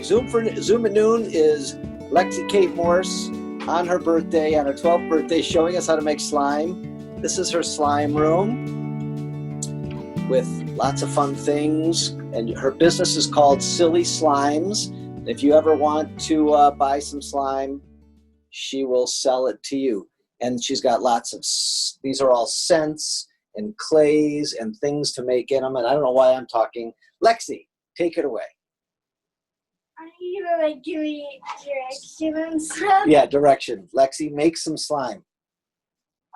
Zoom at Noon is Lexie Kate Morse on her birthday, on her 12th birthday, showing us how to make slime. This is her slime room with lots of fun things. And her business is called Silly Slimes. If you ever want to buy some slime, she will sell it to you. And she's got lots of, these are all scents and clays and things to make in them. And I don't know why I'm talking. Lexie, take it away. Are you gonna give me direction and stuff? Yeah, direction. Lexie, make some slime.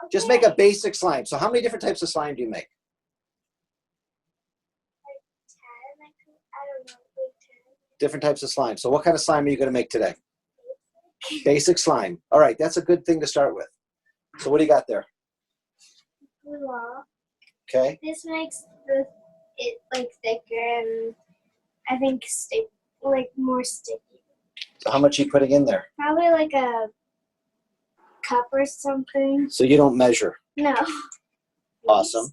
Okay. Just make a basic slime. So how many different types of slime do you make? Like 10. I don't know, like 10. Different types of slime. So what kind of slime are you going to make today? Basic slime. All right, that's a good thing to start with. So what do you got there? Glue. Okay. This makes it like thicker and I think more sticky. So how much are you putting in there? Probably like a cup or something. So you don't measure? No. Awesome.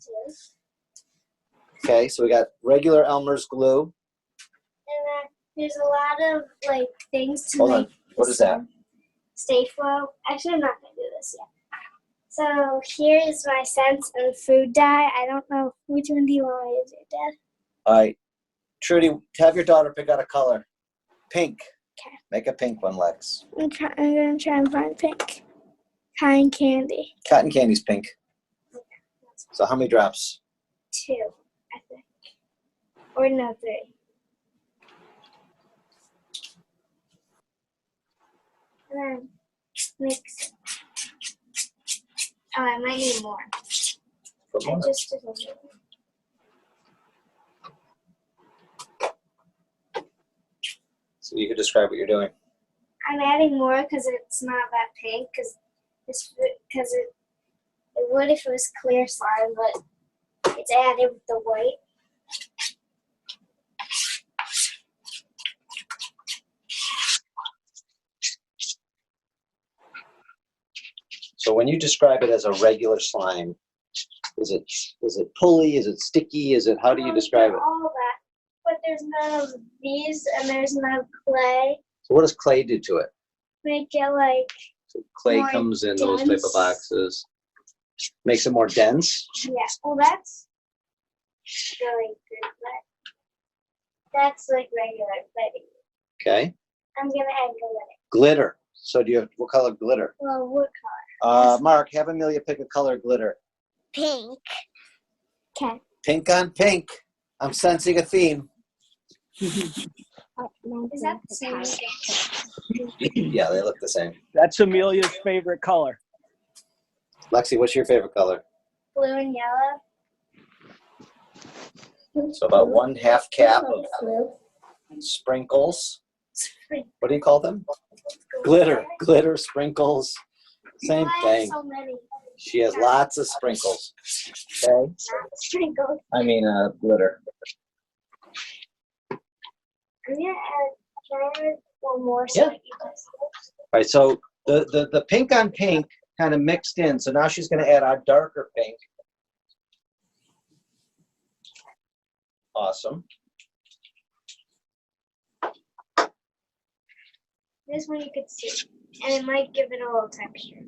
Okay, so we got regular Elmer's glue. And then there's a lot of like things to Hold make. on. What is that? Stay flow. Actually, I'm not going to do this yet. So here is my scents and food dye. I don't know which one do you want me to do, Dad? All right. Trudy, have your daughter pick out a color. Pink. Okay. Make a pink one, Lex. I'm going to try and find pink. Cotton candy. Cotton candy's pink. Okay. So how many drops? 2, I think. Or no, 3. And then mix. Oh, I might need more. Put more. I just did a little. So you could describe what you're doing. I'm adding more because it's not that pink. Because it would if it was clear slime, but it's added with the white. So when you describe it as a regular slime, is it pulley? Is it sticky? How do you describe it? All that, but there's none of these, and there's no clay. So what does clay do to it? Make it like. So clay more comes in dense. those type of boxes. Makes it more dense. Yeah. Well, that's really good, but that's like regular clay. Okay. I'm gonna add glitter. Glitter. So what color glitter? Well, what color? Mark, have Amelia pick a color glitter. Pink. Okay. Pink on pink. I'm sensing a theme. Is that the same? Yeah, they look the same. That's Amelia's favorite color. Lexie, what's your favorite color? Blue and yellow. So about 1/2 cap of sprinkles. What do you call them? Glitter. Glitter, sprinkles. Same thing. So many. She has lots of sprinkles. Okay? Not sprinkles. I mean, glitter. I'm gonna add one more. Yeah. All right, so the pink on pink kind of mixed in. So now she's going to add our darker pink. Awesome. This one you could see, and it might give it a little texture.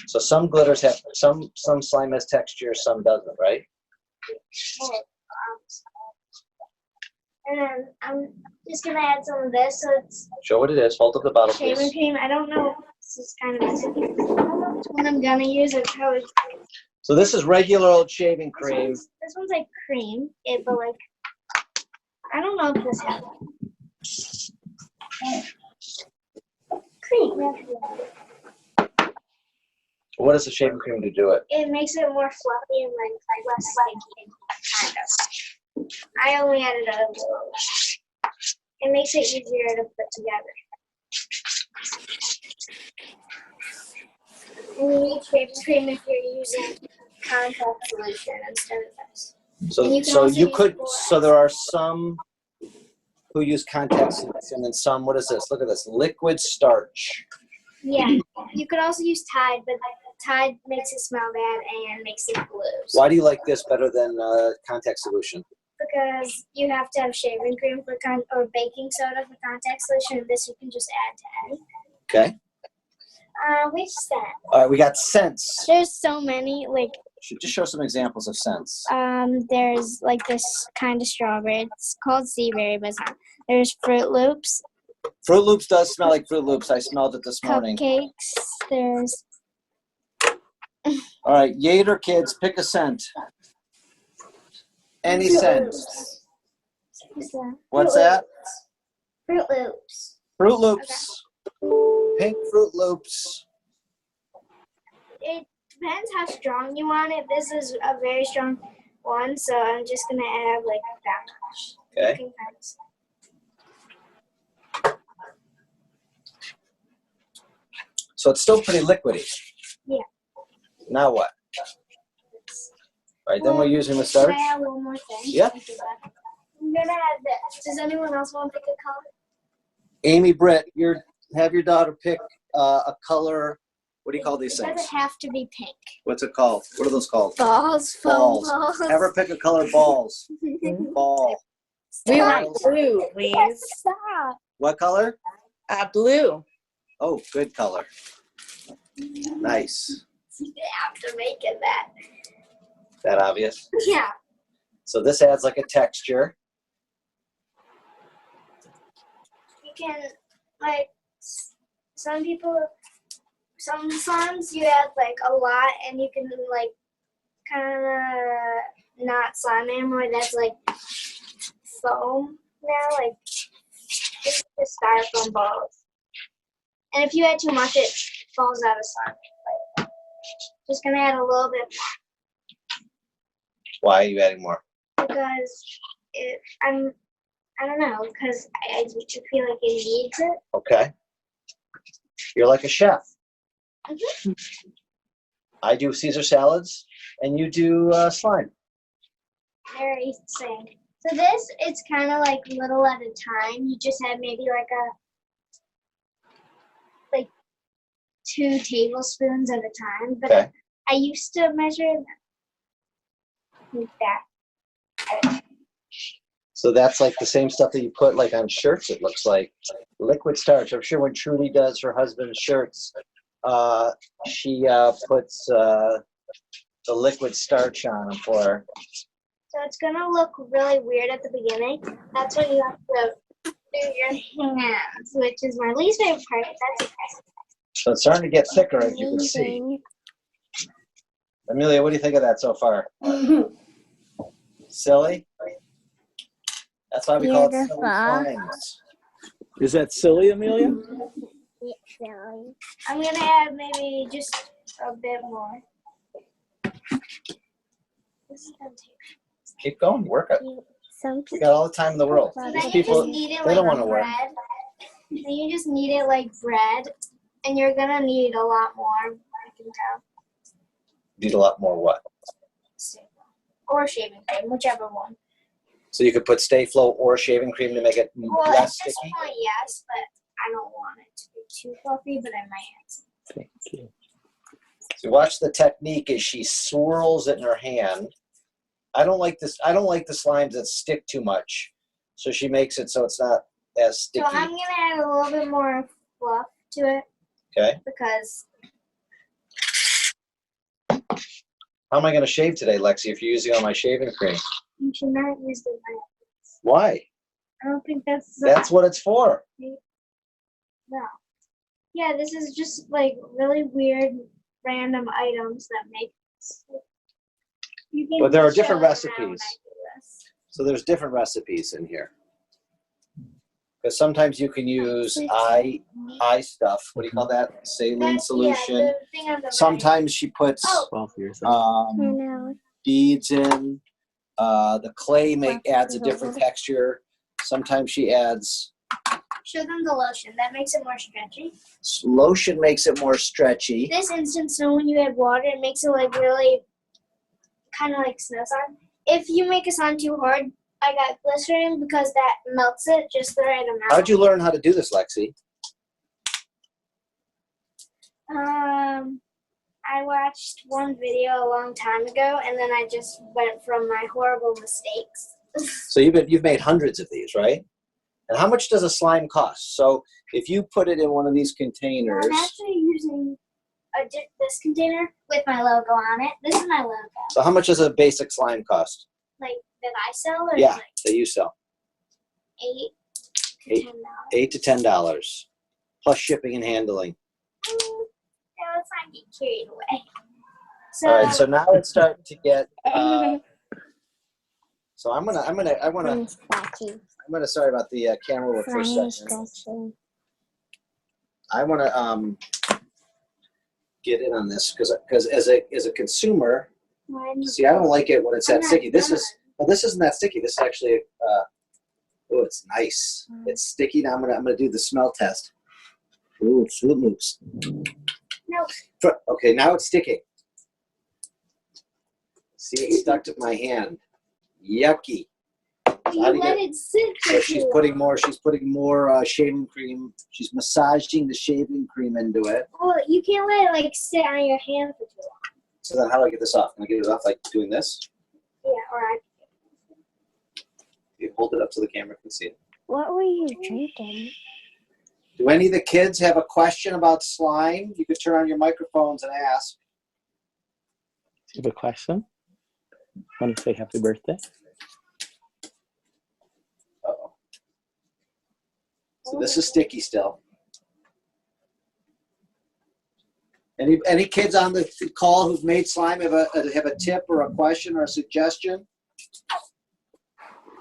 So some glitters have some slime has texture, some doesn't, right? And then I'm just gonna add some of this, so it's Show what it is. Hold up the bottle, shaving please. cream. I don't know. This is kind of messy. I don't know which one I'm gonna use. Or probably. So this is regular old shaving cream. This one's like cream, but like I don't know if this has cream. What does the shaving cream to do it? It makes it more fluffy and like less sticky, kind of. I only added a little. It makes it easier to put together. And you need shaving cream if you're using contact solution instead of this. So there are some who use contact solution and some, what is this? Look at this, liquid starch. Yeah, you could also use Tide, but Tide makes it smell bad and makes it blue. Why do you like this better than contact solution? because you have to have shaving cream for or baking soda for contact solution. And this you can just add to any. Okay. Which scent? All right, we got scents. There's so many. Like Just show some examples of scents. there's like this kind of strawberry. It's called sea berry, but it's not. There's Fruit Loops. Fruit Loops does smell like Fruit Loops. I smelled it this morning. Cupcakes. There's. All right, Yater kids, pick a scent. Any scent. What's that? Fruit Loops. Fruit Loops. Pink Fruit Loops. It depends how strong you want it. This is a very strong one, so I'm just gonna add like that much. Okay. So it's still pretty liquidy. Yeah. Now what? All right, then we're using the starch. Can I add one more thing? Yeah. I'm gonna add this. Does anyone else want to pick a color? Amy Britt, have your daughter pick a color. What do you call these It things? doesn't have to be pink. What's it called? What are those called? Balls. Balls. Balls. Have her pick a color. Balls. Ball. We Stop. want blue, please. Stop. What color? Blue. Oh, good color. Nice. After making that. That obvious? Yeah. So this adds like a texture. You can, like, some songs you add, like, a lot, and you can, like, kind of not slime anymore. That's, like, foam now. Like, this is just styrofoam balls. And if you add too much, it falls out of slime. Like, just going to add a little bit more. Why are you adding more? Because I don't know, because I feel like it needs it. Okay. You're like a chef. Mhm. I do Caesar salads, and you do slime. Very same. So this, it's kind of like little at a time. You just have maybe like 2 tablespoons at a time. But Okay. I used to measure like that. So that's like the same stuff that you put like on shirts, it looks like. Liquid starch. I'm sure when Trudy does her husband's shirts, she puts the liquid starch on them for her. So it's going to look really weird at the beginning. That's when you have to do your hands, which is my least favorite part. But that's okay. So it's starting to get thicker, as you can see. Amelia, what do you think of that so far? Silly? That's why we call it silly slimes. Is that silly, Amelia? I'm going to add maybe just a bit more. This is going to take. Keep going, work it. Some We got all the time in the world. So These then people, you just need it they don't like want to work. bread. Then you just need it like bread, and you're gonna need a lot more. I can tell. Need a lot more what? Or shaving cream, whichever one. So you could put Stay Flow or shaving cream to make it Well, at less this sticky? point, yes, but I don't want it to be too fluffy. But I might add some. Thank you. So watch the technique as she swirls it in her hand. I don't like this. I don't like the slimes that stick too much. So she makes it so it's not as sticky. So I'm gonna add a little bit more fluff to it. Okay. Because. How am I going to shave today, Lexie, if you're using all my shaving cream? You should not use the knife. Why? I don't think that's. That's what it's for. No. Yeah, this is just like really weird, random items that make. You can But there are just show different it now recipes. when I do this. So there's different recipes in here. Because sometimes you can use eye stuff. What do you call that? Saline solution. Yeah, the thing on the right. Sometimes she puts Oh. 12 years beads in. The clay adds a different texture. Sometimes she adds Show them the lotion. That makes it more stretchy. lotion, makes it more stretchy. This instance, so when you add water, it makes it like really kind of like snow slime. If you make a slime too hard, I got glycerin because that melts it just the right amount. How'd you learn how to do this, Lexie? I watched one video a long time ago, and then I just went from my horrible mistakes. So you've made hundreds of these, right? And how much does a slime cost? So if you put it in one of these containers. I'm actually using this container with my logo on it. This is my logo. So how much does a basic slime cost? Like that I sell, or Yeah, like that you sell. $8 to $10. $8 to $10 plus shipping and handling. Yeah, let's not get carried away. So, All right, so now it's starting to get. So I'm gonna. Sorry about the camera work for a second. I want to get in on this because as a consumer, see, I don't like it when it's that sticky. This isn't that sticky. This is actually oh, it's nice. It's sticky. Now I'm gonna do the smell test. Ooh, Fruit Loops. No. Okay, now it's sticking. See, it stuck to my hand. Yucky. You let it sit. So she's putting more shaving cream. She's massaging the shaving cream into it. Well, you can't let it like sit on your hand for too long. So then how do I get this off? Can I get it off like doing this? Yeah, or I. You hold it up so the camera can see it. What were you drinking? Do any of the kids have a question about slime? You could turn on your microphones and ask. Do you have a question? Want to say happy birthday? Uh-oh. So this is sticky still. Any kids on the call who've made slime have a tip or a question or a suggestion?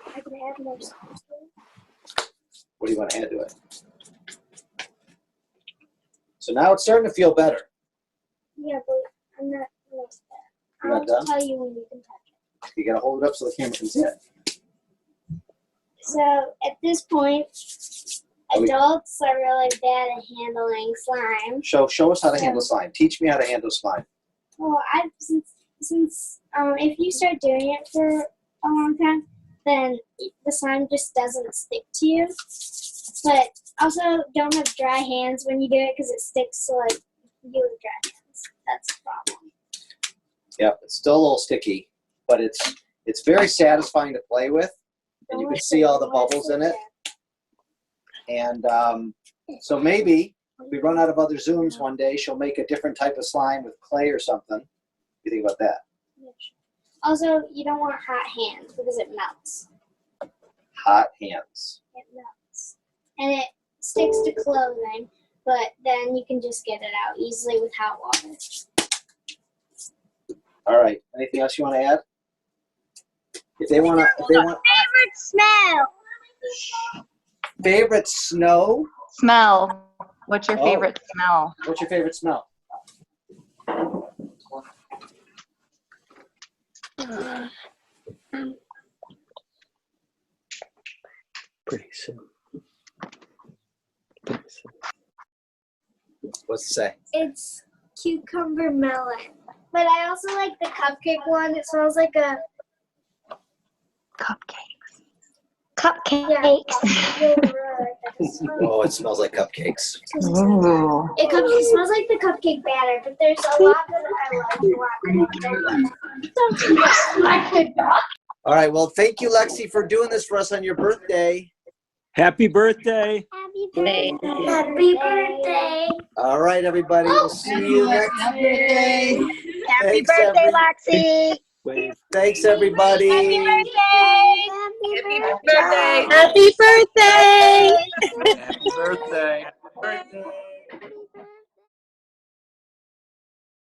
I can add more sauce. What do you want to add to it? So now it's starting to feel better. Yeah, but I'm not almost there. You're I'll not done? tell you when you can touch it. You gotta hold it up so the camera can see it. So at this point, adults are really bad at handling slime. Show us how to handle slime. Teach me how to handle slime. Well, since if you start doing it for a long time, then the slime just doesn't stick to you. But also, don't have dry hands when you do it because it sticks to like you with dry hands. That's the problem. Yep, it's still a little sticky, but it's very satisfying to play with, and you can see all the bubbles in it. And so maybe if we run out of other Zooms one day, she'll make a different type of slime with clay or something. What do you think about that? Also, you don't want hot hands because it melts. Hot hands. It melts. And it sticks to clothing, but then you can just get it out easily with hot water. All right. Anything else you want to add? Favorite smell. Favorite snow? Smell. What's your Oh. favorite smell? What's your favorite smell? Pretty soon. What's it say? It's cucumber melon. But I also like the cupcake one. It smells like a Cupcakes. Oh, it smells like cupcakes. Ooh. It smells like the cupcake batter, but there's a lot that I like, a lot that I don't like. All right. Well, thank you, Lexie, for doing this for us on your birthday. Happy birthday. Happy birthday. Happy birthday. All right, everybody. We'll see you next Happy Thanks, birthday, Lexie. Wave. Thanks, everybody. Happy birthday. Happy birthday. Happy birthday.